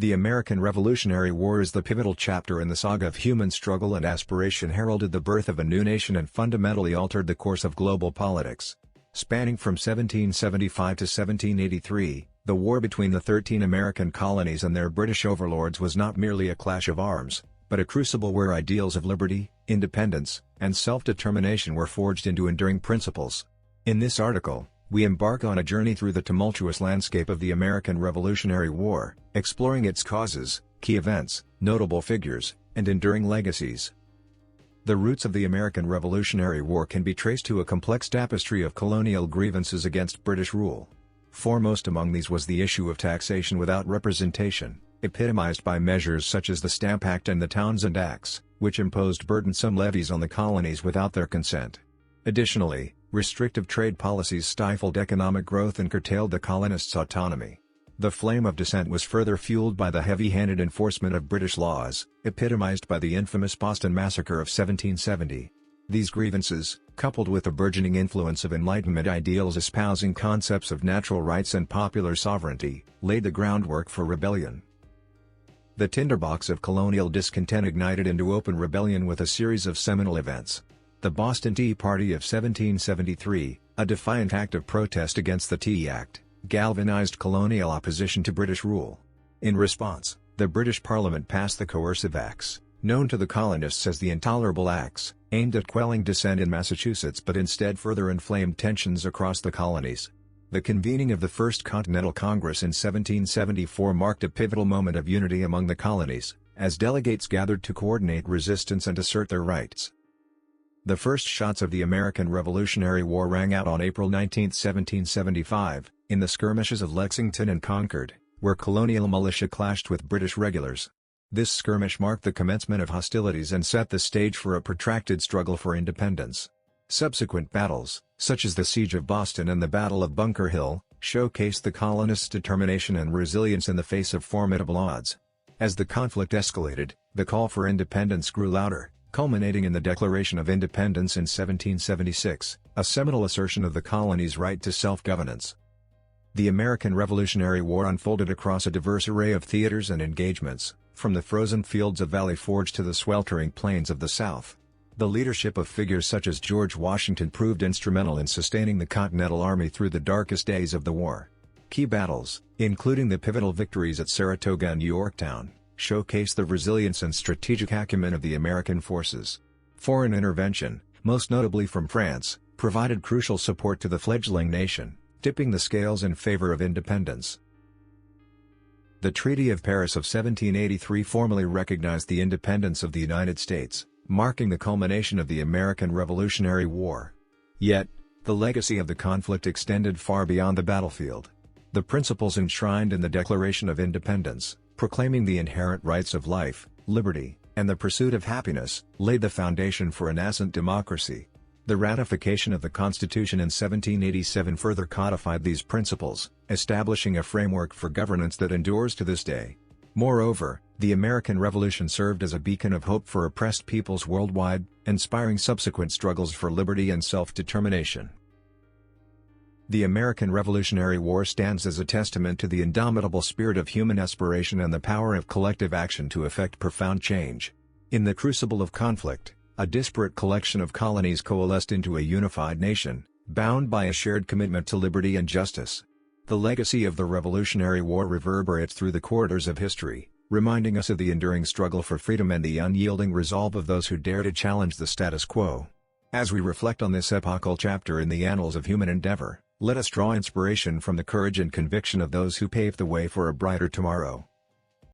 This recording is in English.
The American Revolutionary War is the pivotal chapter in the saga of human struggle and aspiration, heralded the birth of a new nation and fundamentally altered the course of global politics. Spanning from 1775 to 1783, the war between the 13 American colonies and their British overlords was not merely a clash of arms, but a crucible where ideals of liberty, independence, and self-determination were forged into enduring principles. In this article, we embark on a journey through the tumultuous landscape of the American Revolutionary War, exploring its causes, key events, notable figures, and enduring legacies. The roots of the American Revolutionary War can be traced to a complex tapestry of colonial grievances against British rule. Foremost among these was the issue of taxation without representation, epitomized by measures such as the Stamp Act and the Townshend Acts, which imposed burdensome levies on the colonies without their consent. Additionally, restrictive trade policies stifled economic growth and curtailed the colonists' autonomy. The flame of dissent was further fueled by the heavy-handed enforcement of British laws, epitomized by the infamous Boston Massacre of 1770. These grievances, coupled with the burgeoning influence of Enlightenment ideals espousing concepts of natural rights and popular sovereignty, laid the groundwork for rebellion. The tinderbox of colonial discontent ignited into open rebellion with a series of seminal events. The Boston Tea Party of 1773, a defiant act of protest against the Tea Act, galvanized colonial opposition to British rule. In response, the British Parliament passed the Coercive Acts, known to the colonists as the Intolerable Acts, aimed at quelling dissent in Massachusetts but instead further inflamed tensions across the colonies. The convening of the First Continental Congress in 1774 marked a pivotal moment of unity among the colonies, as delegates gathered to coordinate resistance and assert their rights. The first shots of the American Revolutionary War rang out on April 19, 1775, in the skirmishes of Lexington and Concord, where colonial militia clashed with British regulars. This skirmish marked the commencement of hostilities and set the stage for a protracted struggle for independence. Subsequent battles, such as the Siege of Boston and the Battle of Bunker Hill, showcased the colonists' determination and resilience in the face of formidable odds. As the conflict escalated, the call for independence grew louder, culminating in the Declaration of Independence in 1776, a seminal assertion of the colony's right to self-governance. The American Revolutionary War unfolded across a diverse array of theaters and engagements, from the frozen fields of Valley Forge to the sweltering plains of the South. The leadership of figures such as George Washington proved instrumental in sustaining the Continental Army through the darkest days of the war. Key battles, including the pivotal victories at Saratoga and Yorktown, showcase the resilience and strategic acumen of the American forces. Foreign intervention, most notably from France, provided crucial support to the fledgling nation, tipping the scales in favor of independence. The Treaty of Paris of 1783 formally recognized the independence of the United States, marking the culmination of the American Revolutionary War. Yet, the legacy of the conflict extended far beyond the battlefield. The principles enshrined in the Declaration of Independence, proclaiming the inherent rights of life, liberty, and the pursuit of happiness, laid the foundation for a nascent democracy. The ratification of the Constitution in 1787 further codified these principles, establishing a framework for governance that endures to this day. Moreover, the American Revolution served as a beacon of hope for oppressed peoples worldwide, inspiring subsequent struggles for liberty and self-determination. The American Revolutionary War stands as a testament to the indomitable spirit of human aspiration and the power of collective action to effect profound change. In the crucible of conflict, a disparate collection of colonies coalesced into a unified nation, bound by a shared commitment to liberty and justice. The legacy of the Revolutionary War reverberates through the corridors of history, reminding us of the enduring struggle for freedom and the unyielding resolve of those who dare to challenge the status quo. As we reflect on this epochal chapter in the annals of human endeavor, let us draw inspiration from the courage and conviction of those who paved the way for a brighter tomorrow.